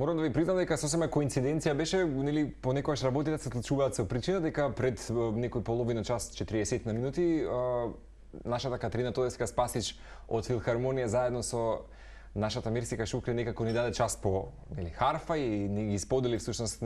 Морам да ви признам дека сосема коинциденција беше, нели понекогаш работите се случуваат со причина дека пред некој половина час, 40 на минути, нашата Катерина Тодеска Спасич од Филхармонија заедно со нашата Мирсика Шукри некако ни даде час по харфа и ни ги сподели всушност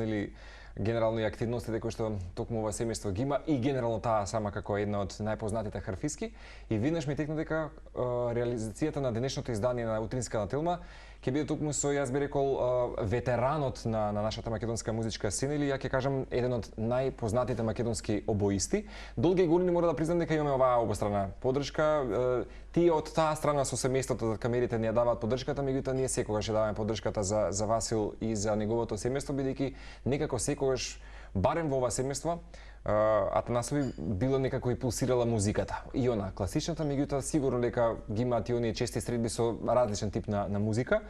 генерално и активностите кои што токму ова семејство ги има и генерално таа сама како една од најпознатите харфистки. И веднаш ми текна дека реализацијата на денешното издание на Утринската Телма ќе биде токму со, јас би рекол, ветеранот на нашата македонска музичка сцена, или ја ќе кажам еден од најпознатите македонски обоисти. Долги години мора да признам дека имаме оваа обострана поддршка. Тие од таа страна со семејството за камерите ни ја даваат поддршката, меѓутоа ние секогаш ја даваме поддршката за Васил и за неговото семејство, бидејќи некако секогаш барем во ова семејство Атанасови било некако и пулсирала музиката. И она класичната, меѓутоа сигурно дека ги имаат и оние чести средби со различен тип на музика.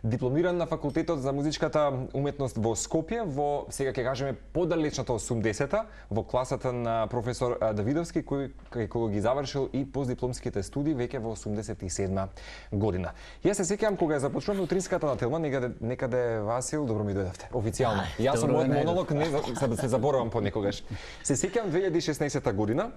Дипломиран на факултетот за музичката уметност во Скопје, во сега ќе кажеме подалечната 80-та, во класата на професор Давидовски, кој ги завршил и постдипломските студии веќе во 87 година. Јас се сеќавам кога ја започнав Утринската на Телма, некаде Васил, добро ми дојдовте. Официјално. Јас сум мојот монолог, не се заборавам понекогаш. Се сеќавам 2016 година.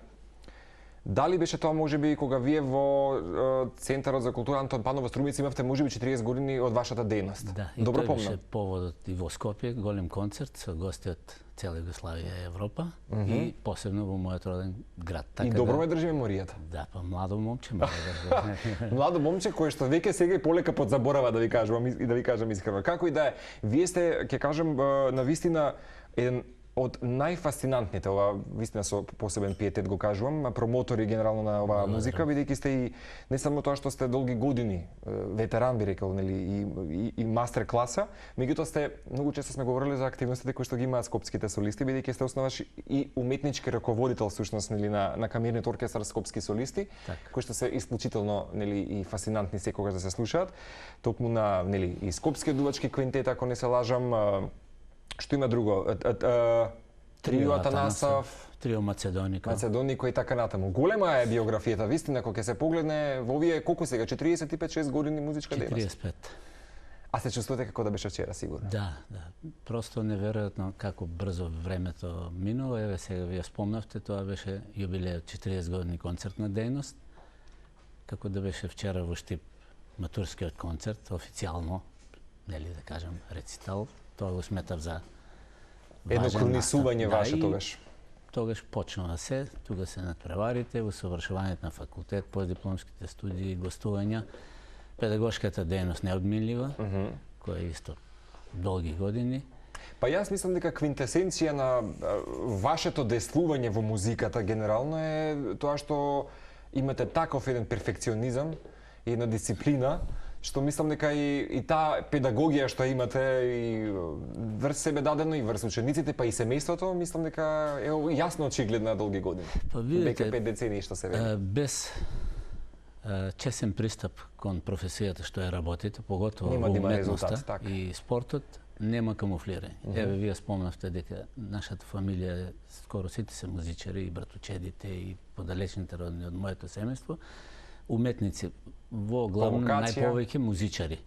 Дали беше тоа можеби кога вие во Центарот за култура Антон Панов во Струмица имавте можеби 40 години од вашата дејност? Да, и добро тој помнам. беше поводот и во Скопје, голем концерт со гости од цела Југославија и Европа и посебно во мојот роден град. И добро ме држи меморијата. Да, па младо момче ме држи. Младо момче кое што веќе сега и полека подзаборава, да ви кажам и да ви кажам искрено. Како и да е, вие сте, ќе кажам, на вистина еден од најфасцинантните, ова вистина со посебен пиетет го кажувам, промотори генерално на оваа музика, бидејќи сте и не само тоа што сте долги години ветеран, би рекол, нели, и мастер класа, меѓутоа сте многу често сме говорили за активностите кои што ги имаат скопските солисти, бидејќи сте основаш и уметнички раководител всушност, нели, на камерниот оркестар Скопски солисти, кои што се исклучително, нели, и фасцинантни секогаш да се слушаат, токму на, нели, и Скопскиот дувачки квинтет, ако не се лажам. Што има друго? Трио Атанасов, Трио Macedonico и така натаму. Голема е биографијата, вистина, кога ќе се погледне во овие колку сега 45-6 години музичка дејност. 45. А се чувствувате како да беше вчера, сигурно? Да. Просто неверојатно како брзо времето минува. Еве сега вие спомнавте, тоа беше јубилеј од 40 години концертна дејност. Како да беше вчера во Штип матурскиот концерт, официјално, нели да кажам, рецитал. Тоа го сметав за едно кронисување ваше тогаш. Тогаш почнува се, тука се надпреварите, усовршувањето на факултет, постдипломските студии, гостувања, педагошката дејност неодминлива, која е исто долги години. Па јас мислам дека квинтесенција на вашето деслување во музиката генерално е тоа што имате таков еден перфекционизам и една дисциплина, што мислам дека и таа педагогија што имате и врз себе дадено и врз учениците, па и семејството, мислам дека е јасно очигледно на долги години. Па видите, веќе 5 децении што се вели. Без чесен пристап кон професијата што ја работите, поготово во уметноста и спортот, нема камуфлирање. Еве вие спомнавте дека нашата фамилија, скоро сите се музичари, и братучедите и подалечните родни од моето семејство, уметници, во главно најповеќе музичари.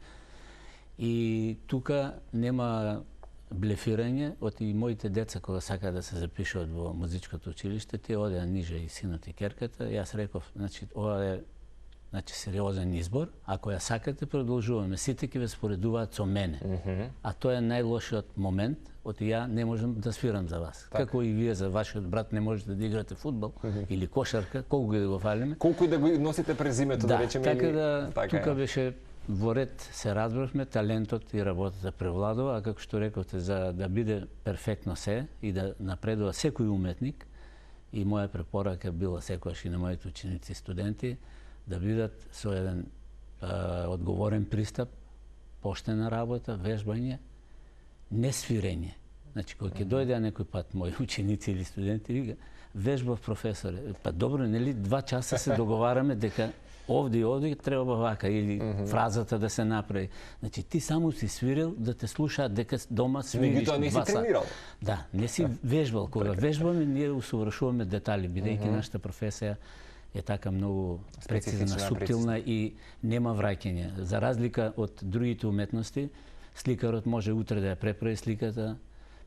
И тука нема блефирање, од и моите деца кога сакаат да се запишуваат во музичкото училиште, тие одеа ниже и синот и керката. Јас реков, ова е сериозен избор. Ако ја сакате, продолжуваме. Сите ќе ве споредуваат со мене. А тоа е најлошиот момент, ја не можам да свирам за вас. Како и вие за вашиот брат не можете да играте фудбал или кошарка, колку и да го фалиме. Колку и да го носите презимето, да речеме. Така да, тука беше во ред се разбравме, талентот и работата превладува, а како што рековте, за да биде перфектно се и да напредува секој уметник, и моја препорака била секогаш и на моите ученици и студенти, да бидат со еден одговорен пристап, поштена работа, вежбање, не свирење. Значи, кога ќе дојде некој пат мои ученици или студенти, вика, вежбав професоре. Па добро, нели 2 часа се договараме дека овде и овде треба вака, или фразата да се направи. Значи, ти само си свирил да те слушаат дека дома свириш 2 сата. Не си тренирал. Да, не си вежбал. Кога вежбаме, ние усовршуваме детали, бидејќи нашата професија е така многу прецизна, суптилна и нема враќање. За разлика од другите уметности, Сликарот може утре да ја преправи сликата.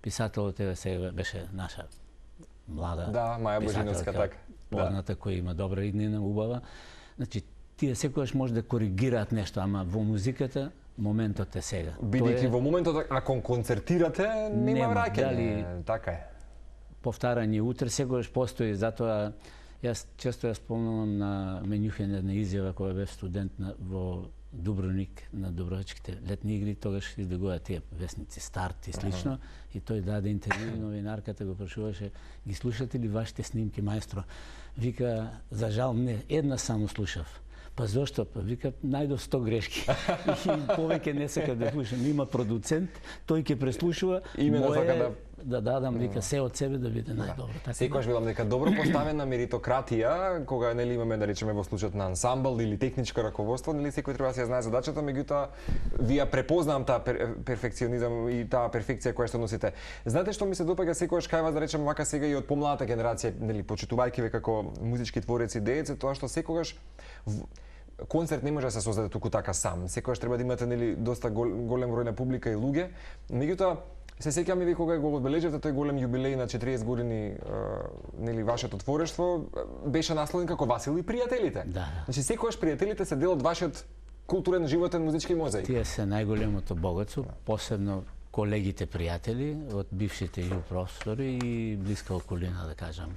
Писателот сега беше наша млада Маја Божиновска, така. Позната, која има добра иднина, убава. Значи, тие секогаш може да коригираат нешто, ама во музиката моментот е сега. Бидејќи во моментот, ако концертирате, нема враќање. Така е. Повтарање утре секогаш постои, затоа јас често ја спомнувам на Менјухен една изјава кога бев студент во Дубровник на Дубровачките летни игри, тогаш издигува тие весници Старт и слично, и тој даде интервју, новинарката го прашуваше: ги слушате ли вашите снимки, маестро? Вика: за жал не, една само слушав. Па зошто? Па вика, најдов 100 грешки. И повеќе не сака да слушам. Има продуцент, тој ќе преслушува, мое да дадам, вика, се од себе да биде најдобро. Секогаш велам дека добро поставена меритократија, кога нели имаме, да речеме, во случајот на ансамбл или техничко раководство, нели секој треба да се знае задачата, меѓутоа вие препознавам таа перфекционизам и таа перфекција која што носите. Знаете што ми се допаѓа секогаш кај вас, да речеме вака сега и од помладата генерација, нели почитувајќи ве како музички творец и деец, е тоа што секогаш концерт не може да се создаде туку така сам. Секогаш треба да имате нели доста голем број на публика и луѓе. Меѓутоа се сеќавам и ви кога го одбележавте тој голем јубилеј на 40 години нели вашето творештво, беше насловен како Васил и пријателите. Да. Значи секогаш пријателите се дел од вашиот културен животен музички мозаик. Тие се најголемото богатство, посебно колегите пријатели од бившите ју професори и блиска околина, да кажам.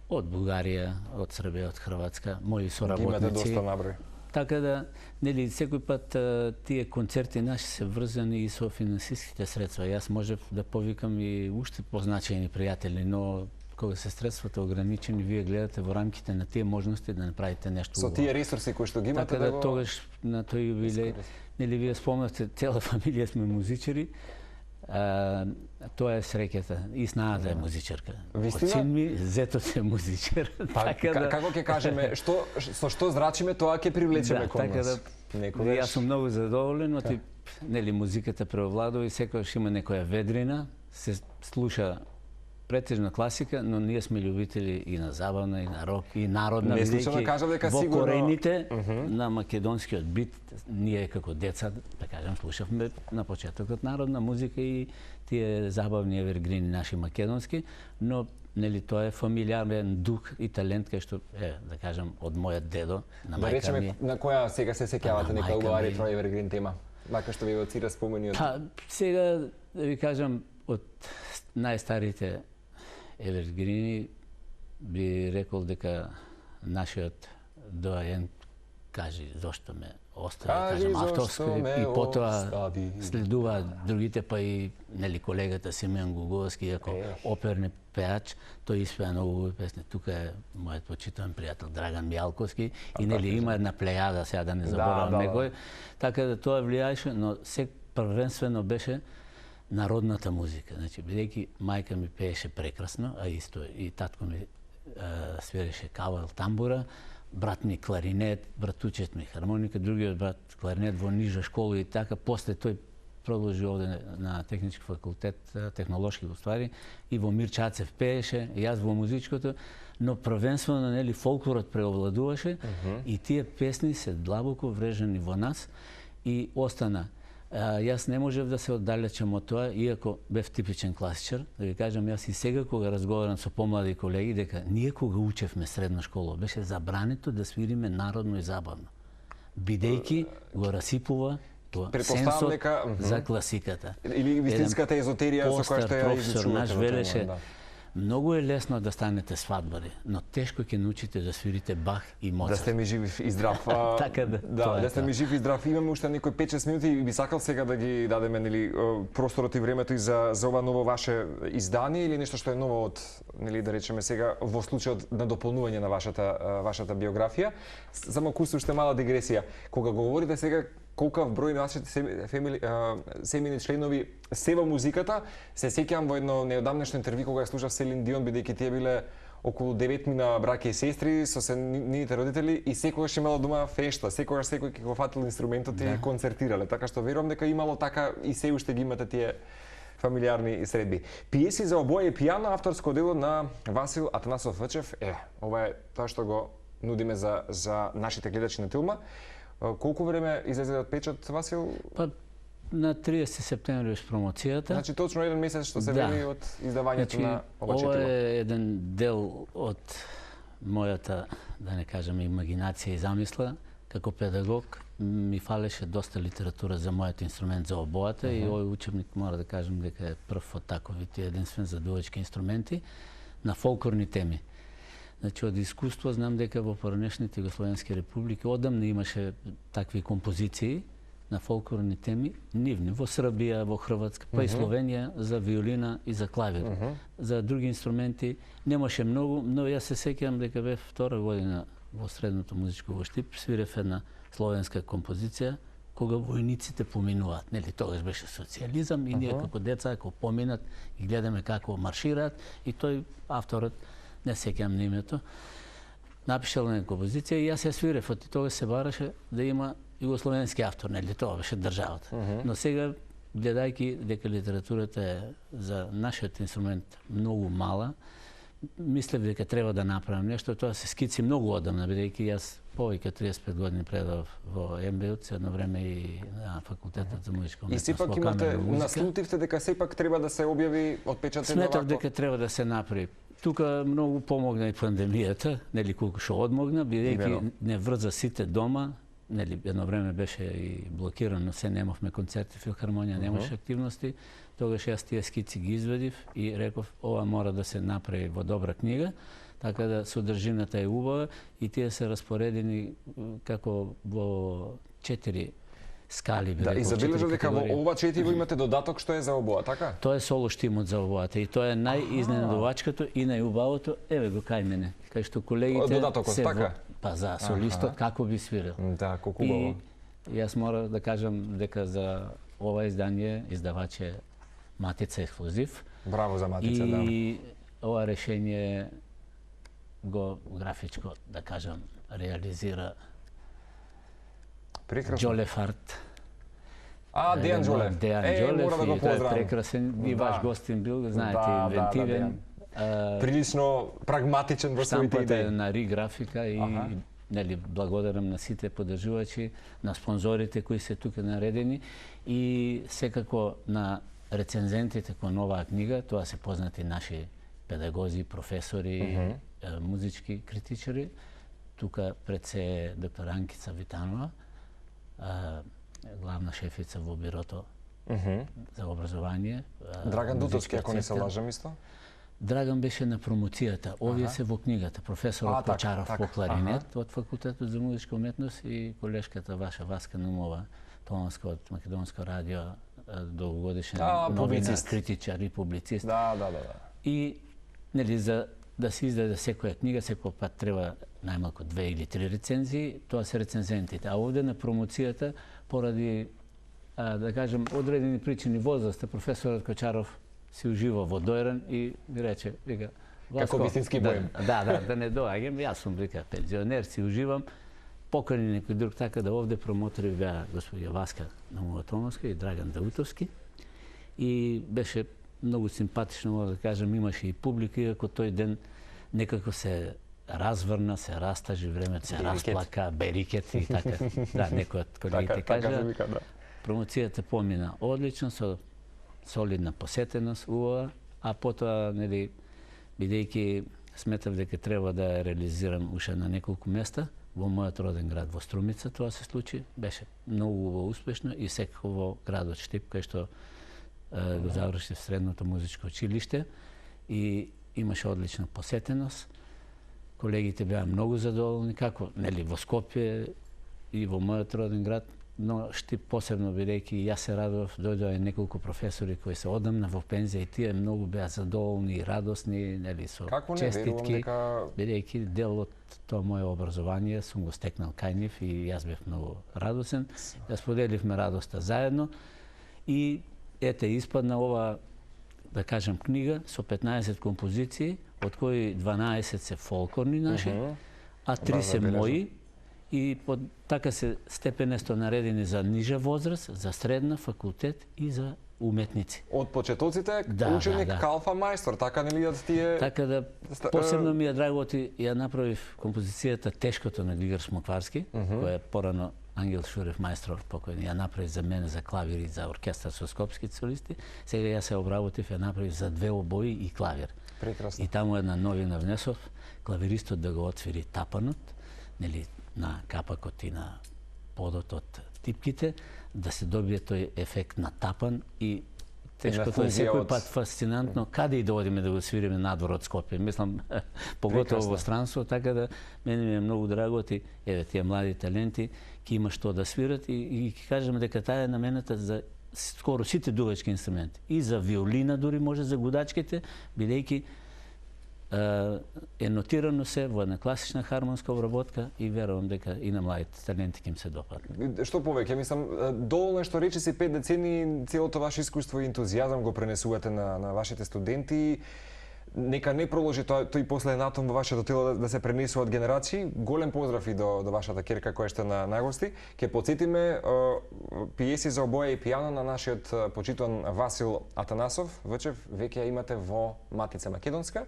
Од Бугарија, од Србија, од Хрватска, мои соработници. Имате доста наброј. Така да, нели, секој пат тие концерти наши се врзани и со финансиските средства. Јас можев да повикам и уште позначени пријатели, но кога се средствата ограничени, вие гледате во рамките на тие можности да направите нешто. Со тие ресурси кои што ги имате, така да тогаш на тој јубилеј, нели, вие спомнавте, цела фамилија сме музичари. Тоа е среќата. И снаата е музичарка. Вистина? Син ми, зетот е музичар. Како ќе кажеме, со што зрачиме, тоа ќе привлечеме кон нас. Јас сум многу задоволен, нели музиката преовладува и секогаш има некоја ведрина, се слуша претежна класика, но ние сме љубители и на забавна, и на рок, и народна, бидејќи во корените на македонскиот бит, ние како деца, да кажам, слушавме на почетокот народна музика и тие забавни евергрини наши македонски, но нели тоа е фамилиарен дух и талент кај што е, да кажам, од мојот дедо, на мајка ми. Да речеме на која сега се сеќавате нека убава ретро евергрин тема? Мака што ви евоцира спомениот. Сега да ви кажам, од најстарите евергрини би рекол дека нашиот доаен кажи зошто ме остави, кажам авторски, и потоа следуваат другите, па и нели колегата Симеон Гуговски, како оперни пеач, тој испеа многу песни. Тука е мојот почитуван пријател Драган Мијалковски и нели има една плејада, сега да не заборавам некој, така да тоа влијаеше, но се првенствено беше народната музика. Значи, бидејќи мајка ми пееше прекрасно, а исто и татко ми свиреше кавал, тамбура, брат ми кларинет, братучет ми хармоника, другиот брат кларинет во нижа школа и така. После тој продолжи овде на технички факултет, технолошки уствари, и во Мирчацев пееше, и јас во музичкото, но првенствено нели фолклорот преовладуваше и тие песни се длабоко врежани во нас и остана. Јас не можев да се оддалечам од тоа, иако бев типичен класичар. Да ви кажам, јас и сега кога разговарам со помлади колеги, дека ние кога учевме средна школа, беше забрането да свириме народно и забавно. Бидејќи го расипува сенсот за класиката. Или вистинската езотерија со која што ја изучувате. Наш велеше, многу е лесно да станете свадбари, но тешко ќе научите да свирите Бах и Моцарт. Да сте ми жив и здрав. Така да сте ми жив и здрав. Имаме уште некои 5-6 минути и би сакал сега да ги дадеме нели просторот и времето и за ова ново ваше издание или нешто што е ново од, нели да речеме сега во случајот на дополнување на вашата биографија. Само кусу уште мала дигресија. Кога говорите сега колкав број на вашите семени членови се во музиката, се сеќавам во едно неодамнешно интервју кога ја слушав Селин Дион, бидејќи тие биле околу 9 мина браќа и сестри со нивните родители и секогаш имало дома фешта, секогаш секој ќе го фатил инструментот и концертирале, така што верувам дека имало така и се уште ги имате тие фамилиарни средби. Пиеси за обоја и пијано, авторско дело на Васил Атанасов Вчев. Ова е тоа што го нудиме за нашите гледачи на Тилма. Колку време излезе од печат, Васил? Па На 30 септември беше промоцијата. Значи точно еден месец што се вели од издавањето на ова четиво. Ова е еден дел од мојата, да не кажам, имагинација и замисла. Како педагог ми фалеше доста литература за мојот инструмент за обоата и овој учебник мора да кажам дека е прв од таковите, единствен за дувачки инструменти на фолклорни теми. Значи, од искуство знам дека во поранешните југословенски републики одамна имаше такви композиции на фолклорни теми, нивни, во Србија, во Хрватска, па и Словенија за виолина и за клавир. За други инструменти немаше многу, но јас се сеќавам дека бев втора година во средното музичко во Штип, свирев една словенска композиција, кога војниците поминуваат. Нели, тогаш беше социјализам и ние како деца, ако поминат и гледаме како маршираат, и тој авторот, не сеќавам на името, напишал на композиција и јас ја свирев, и тогаш се бараше да има југословенски автор, нели, тоа беше државата. Но сега, гледајќи дека литературата е за нашиот инструмент многу мала, мислев дека треба да направам нешто, тоа се скици многу одамна, бидејќи јас повеќе 35 години предавав во МБУ, едно време и на факултетот за музичка уметност. И сепак имате, наслутивте дека сепак треба да се објави отпечатено вако? Сметав дека треба да се направи. Тука многу помогна и пандемијата, нели, колку што одмогна, бидејќи не врза сите дома, нели, едно време беше и блокирано, се немавме концерти, филхармонија, немаше активности. Тогаш јас тие скици ги извадив и реков, ова мора да се направи во добра книга, така да содржината е убава и тие се распоредени како во 4 скали. Да, и забележав дека во ова четиво имате додаток што е за обоа, така? Тоа е соло штимот за обоата и тоа е најизненадувачкото и најубавото. Еве го кај мене, кај што колегите додатокот, така? Па за солистот како би свирил. Да, колку убаво. И јас мора да кажам дека за ова издание издавач е Матица Ексклузив. Браво за Матица, да. И ова решение го графичко, да кажам, реализира прекрасно. Џолев Арт. Дејан Џолев. Дејан Џолев, мора да го и тој е поздравам. прекрасен, и ваш гостин бил, знаете, инвентивен. Прилично прагматичен во своите идеи. Штампата на Ри графика и нели, благодарам на сите поддржувачи, на спонзорите кои се тука наредени и секако на рецензентите кон оваа книга, тоа се познати наши педагози, професори, музички критичари. Тука пред се доктор Анкица Витанова, главна шефица во бирото за образование. Драган Дутовски, ако не се лажам исто? Драган беше на промоцијата. Овие се во книгата. Професорот Кочаров по кларинет од факултетот за музичка уметност и колешката ваша Васка Нумова, Томаска од Македонско радио, долгогодишен новинар, критичар и публицист. Да. И нели за да се издаде секоја книга, секој пат треба најмалку 2 или 3 рецензии, тоа се рецензентите. А овде на промоцијата, поради, да кажем, одредени причини возраста, професорот Кочаров си ужива во Дојран и ми рече, вика, како вистински боем. Да не доаѓам, јас сум, вика, пензионер, си уживам, покани некој друг, така да овде промотори беа господја Васка Нумова Томовска и Драган Даутовски. И беше многу симпатично, мора да кажам, имаше и публика, иако тој ден некако се разврна, се растажи, времето се расплака, берикет и така. Да, некој од колегите кажа. Промоцијата помина одлично, со солидна посетеност, убава, а потоа, нели, бидејќи сметав дека треба да ја реализирам уште на неколку места, во мојот роден град, во Струмица, тоа се случи, беше многу успешно и секако во градот Штип, кај што го завршив средното музичко училиште и имаше одлична посетеност. Колегите беа многу задоволни, како нели во Скопје и во мојот роден град, но Штип посебно бидејќи јас се радував, дојдоа неколку професори кои се одамна во пензија и тие многу беа задоволни и радосни, нели со честитки, бидејќи дел од тоа моје образование сум го стекнал кај нив и јас бев многу радосен. Ја споделивме радоста заедно и ете испадна ова, да кажам, книга со 15 композиции, од кои 12 се фолклорни наши, а 3 се мои. И така се степенесто наредени за нижа возраст, за средна, факултет и за уметници. Од почетоците, ученик Калфа мајстор, така не бидат тие... Така да, посебно ми е драго, ја направив композицијата Тешкото на Григор Смокварски, која порано Ангел Шурев мајстров покојни ја направи за мене за клавир и за оркестар со скопски солисти. Сега ја се обработив, ја направив за 2 обои и клавир. Прекрасно. И таму една новина внесов, клавиристот да го отвири тапанот, нели на капакот и на подот од типките, да се добие тој ефект на тапан и тешкото е секој пат фасцинантно каде и да одиме да го свириме надвор од Скопје. Мислам, поготово во странство, така да мене ми е многу драго еве тие млади таленти ќе има што да свират и ќе кажеме дека таа е намената за скоро сите дувачки инструменти. И за виолина дури може за гудачките, бидејќи е нотирано се во една класична хармонска обработка и верувам дека и на младите таленти ќе им се допадне. Што повеќе, мислам, доволно е што речиси 5 децени, целото ваше искуство и ентузијазам го пренесувате на вашите студенти. Нека не проложи тој после натом во вашето тело да се пренесува од генерации. Голем поздрав и до вашата ќерка која што на гости. Ќе потсетиме пиеси за обоја и пијано на нашиот почитуван Васил Атанасов. Вчев веќе ја имате во Матица Македонска.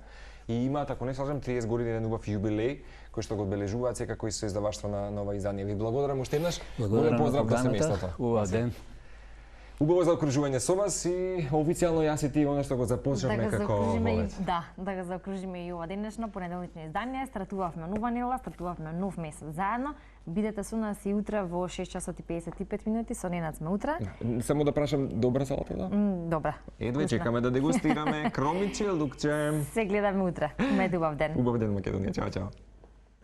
И имаат, ако не се лажам, 30 години на убав јубилеј, кој што го одбележуваат секако и со издаваштво на нова издание. Ви благодарам уште еднаш. Благодарам поздрав на до семејството. Убав ден. Убаво заокружување со вас и официјално јас и ти оно што го започнавме како да го заокружиме и ова денешно понеделнично издание. Стартувавме нова недела, стартувавме нов месец заедно. Бидете со нас и утре во 6 часот и 55 минути, со Ненад сме утре. Само да прашам, добра салата, да? Добра. Едве, чекаме да дегустираме кромиче, лукче. Се гледаме утре. Имајте убав ден. Убав ден, Македонија. Чао, чао.